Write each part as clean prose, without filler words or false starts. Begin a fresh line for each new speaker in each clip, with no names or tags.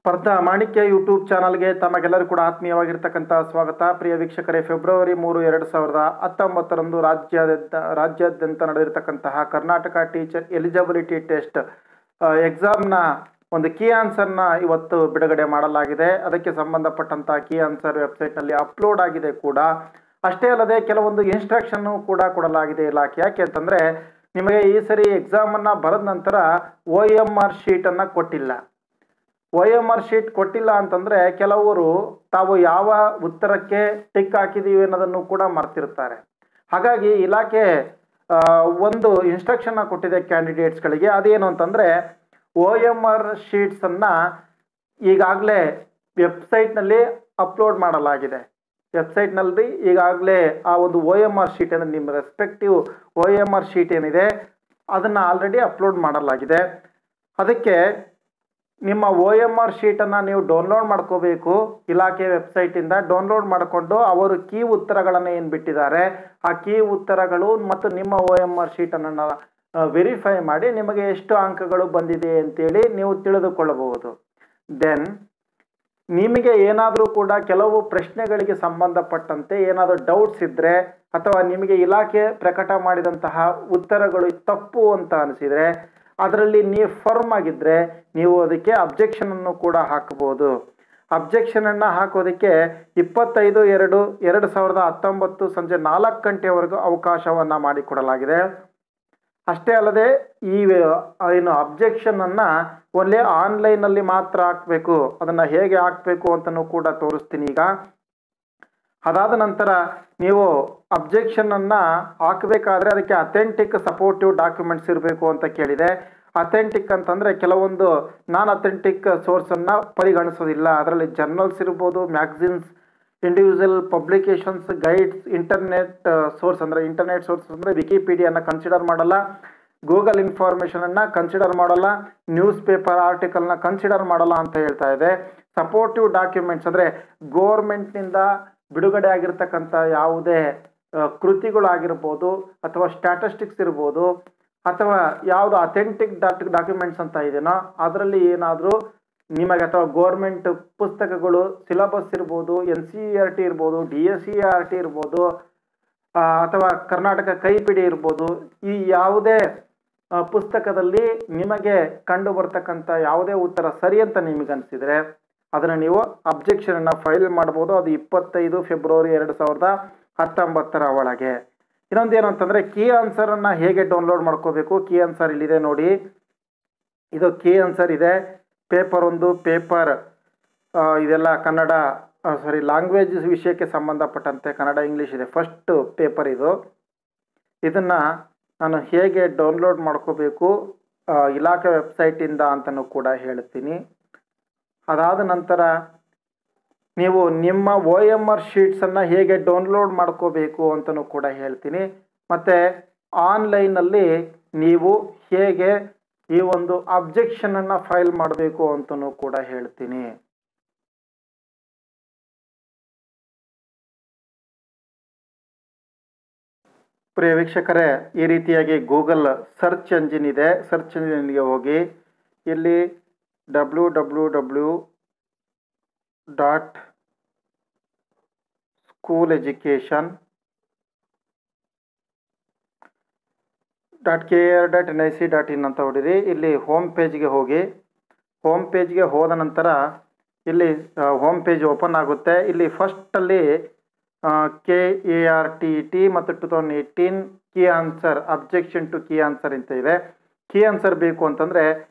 ಸ್ಪರ್ಧಾ ಮಾಣಿಕ್ಯ ಯೂಟ್ಯೂಬ್ ಚಾನಲ್ಗೆ ತಮಗೆಲ್ಲರೂ ಕೂಡ ಆತ್ಮೀಯವಾಗಿರ್ತಕ್ಕಂಥ ಸ್ವಾಗತ. ಪ್ರಿಯ ವೀಕ್ಷಕರೇ, ಫೆಬ್ರವರಿ 3, 2019ರಂದು ರಾಜ್ಯಾದ್ಯಂತ ನಡೆದಿರತಕ್ಕಂತಹ ಕರ್ನಾಟಕ ಟೀಚರ್ ಎಲಿಜಿಬಿಲಿಟಿ ಟೆಸ್ಟ್ ಎಕ್ಸಾಮ್ನ ಒಂದು ಕೀ ಆನ್ಸರ್ನ ಇವತ್ತು ಬಿಡುಗಡೆ ಮಾಡಲಾಗಿದೆ. ಅದಕ್ಕೆ ಸಂಬಂಧಪಟ್ಟಂಥ ಕೀ ಆನ್ಸರ್ ವೆಬ್ಸೈಟ್ನಲ್ಲಿ ಅಪ್ಲೋಡ್ ಆಗಿದೆ ಕೂಡ. ಅಷ್ಟೇ ಅಲ್ಲದೆ ಕೆಲವೊಂದು ಇನ್ಸ್ಟ್ರಕ್ಷನ್ನು ಕೂಡ ಕೊಡಲಾಗಿದೆ ಇಲಾಖೆ. ಯಾಕೆ ಅಂತಂದರೆ, ನಿಮಗೆ ಈ ಸರಿ ಎಕ್ಸಾಮನ್ನು ಬರೆದ ನಂತರ OMR ಶೀಟನ್ನು ಕೊಟ್ಟಿಲ್ಲ. OMR ಶೀಟ್ ಕೊಟ್ಟಿಲ್ಲ ಅಂತಂದರೆ ಕೆಲವರು ತಾವು ಯಾವ ಉತ್ತರಕ್ಕೆ ಟಿಕ್ ಹಾಕಿದ್ದೀವಿ ಅನ್ನೋದನ್ನು ಕೂಡ ಮರ್ತಿರ್ತಾರೆ. ಹಾಗಾಗಿ ಇಲಾಖೆ ಒಂದು ಇನ್ಸ್ಟ್ರಕ್ಷನ್ನ ಕೊಟ್ಟಿದೆ ಕ್ಯಾಂಡಿಡೇಟ್ಸ್ಗಳಿಗೆ. ಅದೇನು ಅಂತಂದರೆ, OMR ಶೀಟ್ಸನ್ನು ಈಗಾಗಲೇ ವೆಬ್ಸೈಟ್ನಲ್ಲಿ ಅಪ್ಲೋಡ್ ಮಾಡಲಾಗಿದೆ. ವೆಬ್ಸೈಟ್ನಲ್ಲಿ ಈಗಾಗಲೇ ಆ ಒಂದು OMR ಶೀಟ್ ಅಂದರೆ ನಿಮ್ಮ ರೆಸ್ಪೆಕ್ಟಿವ್ OMR ಶೀಟ್ ಏನಿದೆ ಅದನ್ನು ಆಲ್ರೆಡಿ ಅಪ್ಲೋಡ್ ಮಾಡಲಾಗಿದೆ. ಅದಕ್ಕೆ ನಿಮ್ಮ OMR ಶೀಟನ್ನು ನೀವು ಡೌನ್ಲೋಡ್ ಮಾಡ್ಕೋಬೇಕು. ಇಲಾಖೆ ವೆಬ್ಸೈಟಿಂದ ಡೌನ್ಲೋಡ್ ಮಾಡಿಕೊಂಡು ಅವರು ಕೀ ಉತ್ತರಗಳನ್ನು ಏನು ಬಿಟ್ಟಿದ್ದಾರೆ ಆ ಕೀ ಉತ್ತರಗಳು ಮತ್ತು ನಿಮ್ಮ OMR ಶೀಟನ್ನು ವೆರಿಫೈ ಮಾಡಿ ನಿಮಗೆ ಎಷ್ಟು ಅಂಕಗಳು ಬಂದಿದೆ ಅಂತೇಳಿ ನೀವು ತಿಳಿದುಕೊಳ್ಳಬಹುದು. ದೆನ್ ನಿಮಗೆ ಏನಾದರೂ ಕೂಡ ಕೆಲವು ಪ್ರಶ್ನೆಗಳಿಗೆ ಸಂಬಂಧಪಟ್ಟಂತೆ ಏನಾದರೂ ಡೌಟ್ಸ್ ಇದ್ದರೆ ಅಥವಾ ನಿಮಗೆ ಇಲಾಖೆ ಪ್ರಕಟ ಮಾಡಿದಂತಹ ಉತ್ತರಗಳು ತಪ್ಪು ಅಂತ ಅನಿಸಿದರೆ, ಅದರಲ್ಲಿ ನೀವು ಫರ್ಮ್ ಆಗಿದ್ದರೆ ನೀವು ಅದಕ್ಕೆ ಅಬ್ಜೆಕ್ಷನನ್ನು ಕೂಡ ಹಾಕಬಹುದು. ಅಬ್ಜೆಕ್ಷನನ್ನು ಹಾಕೋದಕ್ಕೆ 25/2/2019 ಸಂಜೆ 4 ಗಂಟೆವರೆಗೂ ಅವಕಾಶವನ್ನು ಮಾಡಿಕೊಡಲಾಗಿದೆ. ಅಷ್ಟೇ ಅಲ್ಲದೆ ಈ ಏನು ಅಬ್ಜೆಕ್ಷನನ್ನು ಓನ್ಲಿ ಆನ್ಲೈನಲ್ಲಿ ಮಾತ್ರ ಹಾಕಬೇಕು. ಅದನ್ನು ಹೇಗೆ ಹಾಕಬೇಕು ಅಂತಲೂ ಕೂಡ ತೋರಿಸ್ತೀನಿ ಈಗ. ಅದಾದ ನಂತರ ನೀವು ಅಬ್ಜೆಕ್ಷನನ್ನು ಹಾಕಬೇಕಾದ್ರೆ ಅದಕ್ಕೆ ಅಥೆಂಟಿಕ್ ಸಪೋರ್ಟಿವ್ ಡಾಕ್ಯುಮೆಂಟ್ಸ್ ಇರಬೇಕು ಅಂತ ಕೇಳಿದೆ. ಅಥೆಂಟಿಕ್ ಅಂತಂದರೆ ಕೆಲವೊಂದು ನಾನ್ ಅಥೆಂಟಿಕ್ ಸೋರ್ಸನ್ನು ಪರಿಗಣಿಸೋದಿಲ್ಲ. ಅದರಲ್ಲಿ ಜರ್ನಲ್ಸ್ ಇರ್ಬೋದು, magazines, individual publications, guides, internet source ಅಂದರೆ ವಿಕಿಪೀಡಿಯಾನ ಕನ್ಸಿಡರ್ ಮಾಡಲ್ಲ, ಗೂಗಲ್ ಇನ್ಫಾರ್ಮೇಷನನ್ನು ಕನ್ಸಿಡರ್ ಮಾಡಲ್ಲ, ನ್ಯೂಸ್ ಪೇಪರ್ ಆರ್ಟಿಕಲ್ನ ಕನ್ಸಿಡರ್ ಮಾಡಲ್ಲ ಅಂತ ಹೇಳ್ತಾ ಇದೆ. ಸಪೋರ್ಟಿವ್ ಡಾಕ್ಯುಮೆಂಟ್ಸ್ ಅಂದರೆ ಗೋರ್ಮೆಂಟ್ನಿಂದ ಬಿಡುಗಡೆ ಆಗಿರ್ತಕ್ಕಂಥ ಯಾವುದೇ ಕೃತಿಗಳಾಗಿರ್ಬೋದು ಅಥವಾ ಸ್ಟ್ಯಾಟಿಸ್ಟಿಕ್ಸ್ ಇರ್ಬೋದು ಅಥವಾ ಯಾವುದು ಅಥೆಂಟಿಕ್ ಡಾಕ್ಯುಮೆಂಟ್ಸ್ ಅಂತ ಇದೆಯೋ ಅದರಲ್ಲಿ ಏನಾದರೂ ನಿಮಗೆ ಅಥವಾ ಗೋರ್ಮೆಂಟ್ ಪುಸ್ತಕಗಳು ಸಿಲಬಸ್ ಇರ್ಬೋದು, NCERT ಇರ್ಬೋದು, DSCERT ಇರ್ಬೋದು ಅಥವಾ ಕರ್ನಾಟಕ ಕೈಪಿಡಿ ಇರ್ಬೋದು, ಈ ಯಾವುದೇ ಪುಸ್ತಕದಲ್ಲಿ ನಿಮಗೆ ಕಂಡು ಬರ್ತಕ್ಕಂಥ ಯಾವುದೇ ಉತ್ತರ ಸರಿ ಅಂತ ನಿಮಗೆ ಅನಿಸಿದರೆ ಅದನ್ನು ನೀವು ಅಬ್ಜೆಕ್ಷನನ್ನು ಫೈಲ್ ಮಾಡ್ಬೋದು. ಅದು 25 ಫೆಬ್ರವರಿ 2019 ಒಳಗೆ. ಇನ್ನೊಂದು ಏನು ಅಂತಂದರೆ, ಕೀ ಆನ್ಸರನ್ನು ಹೇಗೆ ಡೌನ್ಲೋಡ್ ಮಾಡ್ಕೋಬೇಕು. ಕೀ ಆನ್ಸರ್ ಇಲ್ಲಿದೆ ನೋಡಿ. ಇದು ಕೀ ಆನ್ಸರ್ ಇದೆ. ಪೇಪರ್ 1, ಪೇಪರ್ ಇದೆಲ್ಲ ಕನ್ನಡ ಲ್ಯಾಂಗ್ವೇಜ್ ವಿಷಯಕ್ಕೆ ಸಂಬಂಧಪಟ್ಟಂತೆ ಕನ್ನಡ ಇಂಗ್ಲೀಷ್ ಇದೆ. ಫಸ್ಟ್ ಪೇಪರ್ ಇದು. ಇದನ್ನು ನಾನು ಹೇಗೆ ಡೌನ್ಲೋಡ್ ಮಾಡ್ಕೋಬೇಕು ಇಲಾಖೆ ವೆಬ್ಸೈಟಿಂದ ಅಂತಲೂ ಕೂಡ ಹೇಳ್ತೀನಿ. ಅದಾದ ನಂತರ ನೀವು ನಿಮ್ಮ OMR ಶೀಟ್ಸನ್ನು ಹೇಗೆ ಡೌನ್ಲೋಡ್ ಮಾಡ್ಕೋಬೇಕು ಅಂತಲೂ ಕೂಡ ಹೇಳ್ತೀನಿ. ಮತ್ತು ಆನ್ಲೈನಲ್ಲಿ ನೀವು ಹೇಗೆ ಈ ಒಂದು ಅಬ್ಜೆಕ್ಷನನ್ನು ಫೈಲ್ ಮಾಡಬೇಕು ಅಂತಲೂ ಕೂಡ ಹೇಳ್ತೀನಿ. ಪ್ರಿಯ ವೀಕ್ಷಕರೇ, ಈ ರೀತಿಯಾಗಿ ಗೂಗಲ್ ಸರ್ಚ್ ಎಂಜಿನ್ ಇದೆ. ಸರ್ಚ್ ಎಂಜಿನ್ಗೆ ಹೋಗಿ ಇಲ್ಲಿ www.schooleducation.kr.nic.in ಅಂತ ಹೊಡಿರಿ. ಇಲ್ಲಿ ಹೋಮ್ ಪೇಜ್ಗೆ ಹೋಗಿ. ಹೋಮ್ ಪೇಜ್ಗೆ ಹೋದ ನಂತರ ಇಲ್ಲಿ ಹೋಮ್ ಪೇಜ್ ಓಪನ್ ಆಗುತ್ತೆ. ಇಲ್ಲಿ ಫಸ್ಟಲ್ಲಿ KARTET ಮತ್ತು 2018 key answer, objection to key answer ಅಂತ ಇದೆ. ಕೀ ಆನ್ಸರ್ ಬೇಕು ಅಂತಂದರೆ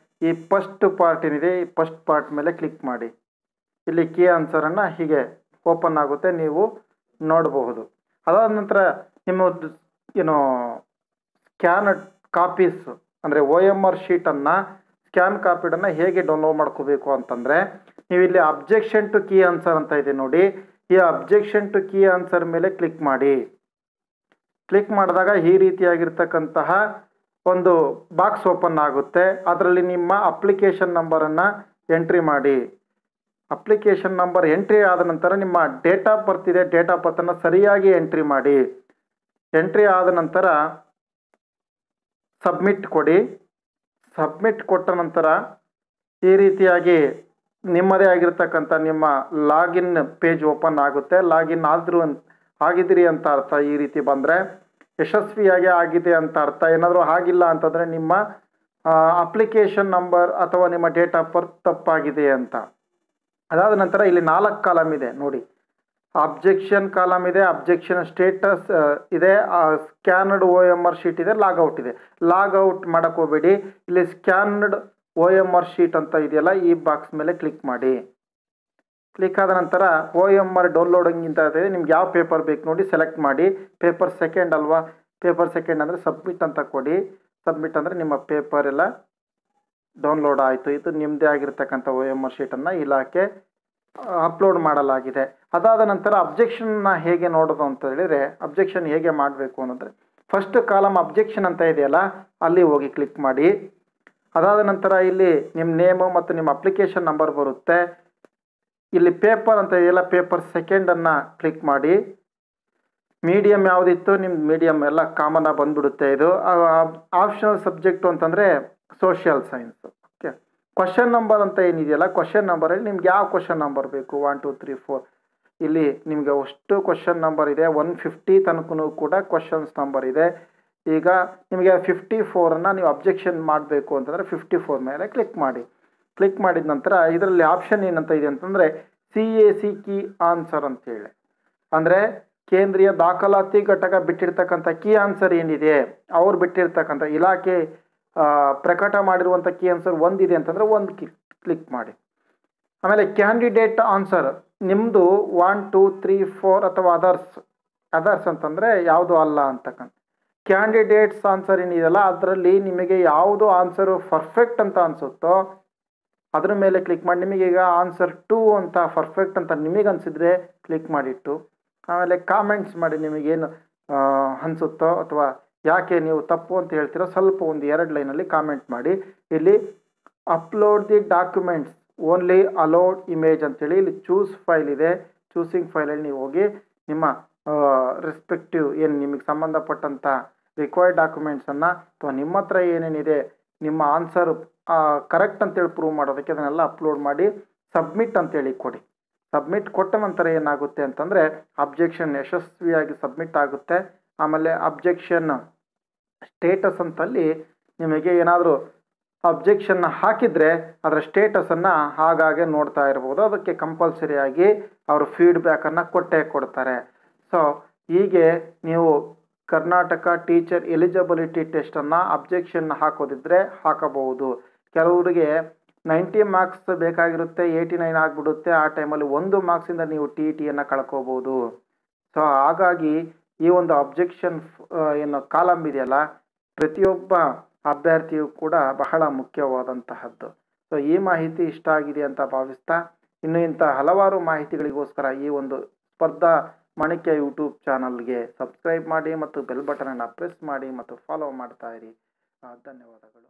ಈ ಫಸ್ಟ್ ಪಾರ್ಟ್ ಏನಿದೆ ಈ ಫಸ್ಟ್ ಪಾರ್ಟ್ ಮೇಲೆ ಕ್ಲಿಕ್ ಮಾಡಿ. ಇಲ್ಲಿ ಕೀ ಆನ್ಸರನ್ನು ಹೀಗೆ ಓಪನ್ ಆಗುತ್ತೆ, ನೀವು ನೋಡಬಹುದು. ಅದಾದ ನಂತರ ನಿಮ್ಮ ಸ್ಕ್ಯಾನ್ ಕಾಪೀಸ್ ಅಂದರೆ OMR ಶೀಟನ್ನು ಸ್ಕ್ಯಾನ್ ಕಾಪಿಡನ್ನು ಹೇಗೆ ಡೌನ್ಲೋಡ್ ಮಾಡ್ಕೋಬೇಕು ಅಂತಂದರೆ, ನೀವು ಇಲ್ಲಿ ಅಬ್ಜೆಕ್ಷನ್ ಟು ಕೀ ಆನ್ಸರ್ ಅಂತ ಇದೆ ನೋಡಿ. ಈ ಅಬ್ಜೆಕ್ಷನ್ ಟು ಕೀ ಆನ್ಸರ್ ಮೇಲೆ ಕ್ಲಿಕ್ ಮಾಡಿ. ಕ್ಲಿಕ್ ಮಾಡಿದಾಗ ಈ ರೀತಿಯಾಗಿರ್ತಕ್ಕಂತಹ ಒಂದು ಬಾಕ್ಸ್ ಓಪನ್ ಆಗುತ್ತೆ. ಅದರಲ್ಲಿ ನಿಮ್ಮ ಅಪ್ಲಿಕೇಶನ್ ನಂಬರನ್ನು ಎಂಟ್ರಿ ಮಾಡಿ. ಅಪ್ಲಿಕೇಶನ್ ನಂಬರ್ ಎಂಟ್ರಿ ಆದ ನಂತರ ನಿಮ್ಮ ಡೇಟ್ ಆಫ್ ಬರ್ತ್ ಇದೆ, ಡೇಟ್ ಆಫ್ ಬರ್ತನ್ನು ಸರಿಯಾಗಿ ಎಂಟ್ರಿ ಮಾಡಿ. ಎಂಟ್ರಿ ಆದ ನಂತರ ಸಬ್ಮಿಟ್ ಕೊಡಿ. ಸಬ್ಮಿಟ್ ಕೊಟ್ಟ ನಂತರ ಈ ರೀತಿಯಾಗಿ ನಿಮ್ಮದೇ ಆಗಿರ್ತಕ್ಕಂಥ ನಿಮ್ಮ ಲಾಗಿನ್ ಪೇಜ್ ಓಪನ್ ಆಗುತ್ತೆ. ಲಾಗಿನ್ ಆಗಿದ್ದೀರಿ ಅಂತ ಅರ್ಥ. ಈ ರೀತಿ ಬಂದರೆ ಯಶಸ್ವಿಯಾಗಿ ಆಗಿದೆ ಅಂತ ಅರ್ಥ. ಏನಾದರೂ ಆಗಿಲ್ಲ ಅಂತಂದರೆ ನಿಮ್ಮ ಅಪ್ಲಿಕೇಶನ್ ನಂಬರ್ ಅಥವಾ ನಿಮ್ಮ ಡೇಟ್ ಆಫ್ ಬರ್ತ್ ತಪ್ಪಾಗಿದೆ ಅಂತ. ಅದಾದ ನಂತರ ಇಲ್ಲಿ 4 ಕಾಲಮ್ ಇದೆ ನೋಡಿ. ಅಬ್ಜೆಕ್ಷನ್ ಕಾಲಮ್ ಇದೆ, ಅಬ್ಜೆಕ್ಷನ್ ಸ್ಟೇಟಸ್ ಇದೆ, ಸ್ಕ್ಯಾನ್ಡ್ OMR ಶೀಟ್ ಇದೆ, ಲಾಗೌಟ್ ಇದೆ. ಲಾಗೌಟ್ ಮಾಡೋಕ್ಕೆ ಹೋಗಬೇಡಿ. ಇಲ್ಲಿ ಸ್ಕ್ಯಾನ್ಡ್ OMR ಶೀಟ್ ಅಂತ ಇದೆಯಲ್ಲ, ಈ ಬಾಕ್ಸ್ ಮೇಲೆ ಕ್ಲಿಕ್ ಮಾಡಿ. ಕ್ಲಿಕ್ ಆದ ನಂತರ OMR ಡೌನ್ಲೋಡಿಂಗ್ ಅಂತ ಇದೆ. ನಿಮ್ಗೆ ಯಾವ ಪೇಪರ್ ಬೇಕು ನೋಡಿ ಸೆಲೆಕ್ಟ್ ಮಾಡಿ. ಪೇಪರ್ ಸೆಕೆಂಡ್ ಅಲ್ವಾ, ಪೇಪರ್ ಸೆಕೆಂಡ್ ಅಂದರೆ ಸಬ್ಮಿಟ್ ಅಂತ ಕೊಡಿ. ಸಬ್ಮಿಟ್ ಅಂದರೆ ನಿಮ್ಮ ಪೇಪರ್ ಎಲ್ಲ ಡೌನ್ಲೋಡ್ ಆಯಿತು. ಇದು ನಿಮ್ಮದೇ ಆಗಿರ್ತಕ್ಕಂಥ OMR ಶೀಟನ್ನು ಇಲಾಖೆ ಅಪ್ಲೋಡ್ ಮಾಡಲಾಗಿದೆ. ಅದಾದ ನಂತರ ಅಬ್ಜೆಕ್ಷನ್ನ ಹೇಗೆ ನೋಡೋದು ಅಂತ ಹೇಳಿದರೆ, ಅಬ್ಜೆಕ್ಷನ್ ಹೇಗೆ ಮಾಡಬೇಕು ಅನ್ನೋದ್ರೆ ಫಸ್ಟ್ ಕಾಲಮ್ ಅಬ್ಜೆಕ್ಷನ್ ಅಂತ ಇದೆಯಲ್ಲ, ಅಲ್ಲಿ ಹೋಗಿ ಕ್ಲಿಕ್ ಮಾಡಿ. ಅದಾದ ನಂತರ ಇಲ್ಲಿ ನಿಮ್ಮ ನೇಮು ಮತ್ತು ನಿಮ್ಮ ಅಪ್ಲಿಕೇಶನ್ ನಂಬರ್ ಬರುತ್ತೆ. ಇಲ್ಲಿ ಪೇಪರ್ ಅಂತ ಇದೆಯಲ್ಲ, ಪೇಪರ್ ಸೆಕೆಂಡನ್ನು ಕ್ಲಿಕ್ ಮಾಡಿ. ಮೀಡಿಯಮ್ ಯಾವುದಿತ್ತು ನಿಮ್ಮ ಮೀಡಿಯಮ್ ಎಲ್ಲ ಕಾಮನಾಗಿ ಬಂದುಬಿಡುತ್ತೆ. ಇದು ಆಪ್ಷನಲ್ ಸಬ್ಜೆಕ್ಟು ಅಂತಂದರೆ social science. Okay, question number ಅಂತ ಏನಿದೆಯಲ್ಲ, ಕ್ವಶನ್ ನಂಬರಲ್ಲಿ ನಿಮ್ಗೆ ಯಾವ ಕ್ವಶನ್ ನಂಬರ್ ಬೇಕು 1 2 3 4 ಇಲ್ಲಿ ನಿಮಗೆ ಅಷ್ಟು ಕ್ವಶನ್ ನಂಬರ್ ಇದೆ. 150 ತನಕನೂ ಕೂಡ ಕ್ವಶನ್ಸ್ ನಂಬರ್ ಇದೆ. ಈಗ ನಿಮಗೆ 54ಅನ್ನು ನೀವು ಅಬ್ಜೆಕ್ಷನ್ ಮಾಡಬೇಕು ಅಂತಂದರೆ 54 ಮೇಲೆ ಕ್ಲಿಕ್ ಮಾಡಿ. ಕ್ಲಿಕ್ ಮಾಡಿದ ನಂತರ ಇದರಲ್ಲಿ ಆಪ್ಷನ್ ಏನಂತ ಇದೆ ಅಂತಂದರೆ CAC ಕೀ ಆನ್ಸರ್ ಅಂತೇಳಿ, ಅಂದರೆ ಕೇಂದ್ರೀಯ ದಾಖಲಾತಿ ಘಟಕ ಬಿಟ್ಟಿರ್ತಕ್ಕಂಥ ಕೀ ಆನ್ಸರ್ ಏನಿದೆ, ಅವ್ರು ಬಿಟ್ಟಿರ್ತಕ್ಕಂಥ ಇಲಾಖೆ ಪ್ರಕಟ ಮಾಡಿರುವಂಥ ಕೀ ಆನ್ಸರ್ ಒಂದಿದೆ ಅಂತಂದರೆ ಒಂದು ಕ್ಲಿಕ್ ಮಾಡಿ. ಆಮೇಲೆ ಕ್ಯಾಂಡಿಡೇಟ್ ಆನ್ಸರ್ ನಿಮ್ಮದು 1 2 3 4 ಅಥವಾ ಅದರ್ಸ್ ಅಂತಂದರೆ ಯಾವುದು ಅಲ್ಲ ಅಂತಕ್ಕಂಥ. ಕ್ಯಾಂಡಿಡೇಟ್ಸ್ ಆನ್ಸರ್ ಏನಿದೆಯಲ್ಲ, ಅದರಲ್ಲಿ ನಿಮಗೆ ಯಾವುದು ಆನ್ಸರು ಪರ್ಫೆಕ್ಟ್ ಅಂತ ಅನಿಸುತ್ತೋ ಅದ್ರ ಮೇಲೆ ಕ್ಲಿಕ್ ಮಾಡಿ. ನಿಮಗೀಗ ಆನ್ಸರ್ 2 ಅಂತ ಪರ್ಫೆಕ್ಟ್ ಅಂತ ನಿಮಗೆ ಅನಿಸಿದರೆ ಕ್ಲಿಕ್ ಮಾಡಿಟ್ಟು ಆಮೇಲೆ ಕಾಮೆಂಟ್ಸ್ ಮಾಡಿ. ನಿಮಗೇನು ಅನಿಸುತ್ತೋ ಅಥವಾ ಯಾಕೆ ನೀವು ತಪ್ಪು ಅಂತ ಹೇಳ್ತೀರೋ ಸ್ವಲ್ಪ ಒಂದು 2 ಲೈನಲ್ಲಿ ಕಾಮೆಂಟ್ ಮಾಡಿ. ಇಲ್ಲಿ upload the documents only allowed image ಅಂತೇಳಿ ಇಲ್ಲಿ ಚೂಸ್ ಫೈಲ್ ಇದೆ. ಚೂಸಿಂಗ್ ಫೈಲಲ್ಲಿ ನೀವು ಹೋಗಿ ನಿಮ್ಮ ರೆಸ್ಪೆಕ್ಟಿವ್ ಏನು ನಿಮಗೆ ಸಂಬಂಧಪಟ್ಟಂಥ ರಿಕ್ವೈರ್ಡ್ ಡಾಕ್ಯುಮೆಂಟ್ಸನ್ನು ಅಥವಾ ನಿಮ್ಮ ಹತ್ರ ಏನೇನಿದೆ ನಿಮ್ಮ ಆನ್ಸರ್ ಕರೆಕ್ಟ್ ಅಂತೇಳಿ ಪ್ರೂವ್ ಮಾಡೋದಕ್ಕೆ ಅದನ್ನೆಲ್ಲ ಅಪ್ಲೋಡ್ ಮಾಡಿ ಸಬ್ಮಿಟ್ ಅಂತೇಳಿ ಕೊಡಿ. ಸಬ್ಮಿಟ್ ಕೊಟ್ಟ ನಂತರ ಏನಾಗುತ್ತೆ ಅಂತಂದರೆ ಅಬ್ಜೆಕ್ಷನ್ ಯಶಸ್ವಿಯಾಗಿ ಸಬ್ಮಿಟ್ ಆಗುತ್ತೆ. ಆಮೇಲೆ ಅಬ್ಜೆಕ್ಷನ್ ಸ್ಟೇಟಸ್ ಅಂತಲ್ಲಿ ನಿಮಗೆ ಏನಾದರೂ ಅಬ್ಜೆಕ್ಷನ್ನ ಹಾಕಿದರೆ ಅದರ ಸ್ಟೇಟಸನ್ನು ಹಾಗಾಗಿ ನೋಡ್ತಾ ಇರ್ಬೋದು. ಅದಕ್ಕೆ ಕಂಪಲ್ಸರಿಯಾಗಿ ಅವರು ಫೀಡ್ಬ್ಯಾಕನ್ನು ಕೊಡ್ತಾರೆ. ಸೊ ಹೀಗೆ ನೀವು ಕರ್ನಾಟಕ ಟೀಚರ್ ಎಲಿಜಿಬಿಲಿಟಿ ಟೆಸ್ಟನ್ನು ಅಬ್ಜೆಕ್ಷನ್ ಹಾಕೋದಿದ್ರೆ ಹಾಕಬಹುದು. ಕೆಲವರಿಗೆ 90 ಮಾರ್ಕ್ಸ್ ಬೇಕಾಗಿರುತ್ತೆ, 89 ಆಗಿಬಿಡುತ್ತೆ. ಆ ಟೈಮಲ್ಲಿ 1 ಮಾರ್ಕ್ಸಿಂದ ನೀವು TETಯನ್ನು ಕಳ್ಕೋಬೋದು. ಸೊ ಹಾಗಾಗಿ ಈ ಒಂದು ಅಬ್ಜೆಕ್ಷನ್ ಏನು ಕಾಲಮ್ ಇದೆಯಲ್ಲ, ಪ್ರತಿಯೊಬ್ಬ ಅಭ್ಯರ್ಥಿಯು ಕೂಡ ಬಹಳ ಮುಖ್ಯವಾದಂತಹದ್ದು. ಸೊ ಈ ಮಾಹಿತಿ ಇಷ್ಟ ಆಗಿದೆ ಅಂತ ಭಾವಿಸ್ತಾ, ಇನ್ನು ಇಂಥ ಹಲವಾರು ಮಾಹಿತಿಗಳಿಗೋಸ್ಕರ ಈ ಒಂದು ಸ್ಪರ್ಧಾ ಮಾಣಿಕ್ಯ ಯೂಟ್ಯೂಬ್ ಚಾನಲ್ಗೆ ಸಬ್ಸ್ಕ್ರೈಬ್ ಮಾಡಿ ಮತ್ತು ಬೆಲ್ ಬಟನನ್ನು ಪ್ರೆಸ್ ಮಾಡಿ ಮತ್ತು ಫಾಲೋ ಮಾಡ್ತಾ ಇರಿ. ಧನ್ಯವಾದಗಳು.